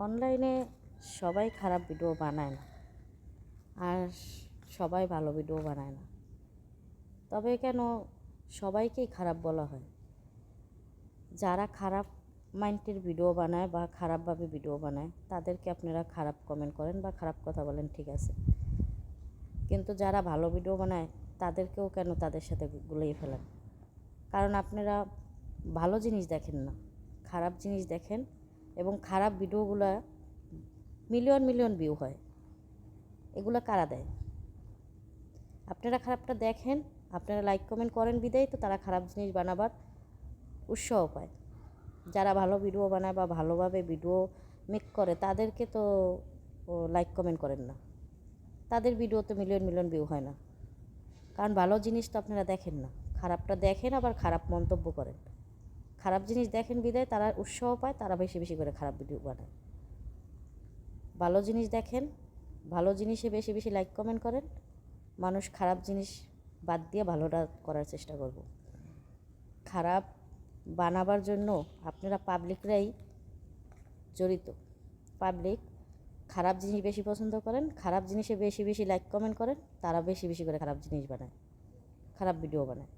অনলাইনে সবাই খারাপ ভিডিও বানায় না, আর সবাই ভালো ভিডিও বানায় না। তবে কেন সবাইকেই খারাপ বলা হয়? যারা খারাপ মাইন্ডের ভিডিও বানায় বা খারাপভাবে ভিডিও বানায় তাদেরকে আপনারা খারাপ কমেন্ট করেন বা খারাপ কথা বলেন, ঠিক আছে, কিন্তু যারা ভালো ভিডিও বানায় তাদেরকেও কেন তাদের সাথে গুলিয়ে ফেলেন? কারণ আপনারা ভালো জিনিস দেখেন না, খারাপ জিনিস দেখেন, এবং খারাপ ভিডিওগুলো মিলিয়ন মিলিয়ন ভিউ হয়। এগুলো কারা দেয়? আপনারা খারাপটা দেখেন, আপনারা লাইক কমেন্ট করেন বিদায় তো তারা খারাপ জিনিস বানাবার উৎসাহ পায়। যারা ভালো ভিডিও বানায় বা ভালোভাবে ভিডিও মেক করে তাদেরকে তো লাইক কমেন্ট করেন না, তাদের ভিডিও তো মিলিয়ন মিলিয়ন ভিউ হয় না। কারণ ভালো জিনিস তো আপনারা দেখেন না, খারাপটা দেখেন আবার খারাপ মন্তব্য করেন। খারাপ জিনিস দেখেন বিদায় তারা উৎসাহ পায়, তারা বেশি বেশি করে খারাপ ভিডিও বানায়। ভালো জিনিস দেখেন, ভালো জিনিসে বেশি বেশি লাইক কমেন্ট করেন, মানুষ খারাপ জিনিস বাদ দিয়ে ভালোটা করার চেষ্টা করব। খারাপ বানাবার জন্য আপনারা পাবলিকরাই জড়িত। পাবলিক খারাপ জিনিস বেশি পছন্দ করেন, খারাপ জিনিসে বেশি বেশি লাইক কমেন্ট করেন, তারা বেশি বেশি করে খারাপ জিনিস বানায়, খারাপ ভিডিও বানায়।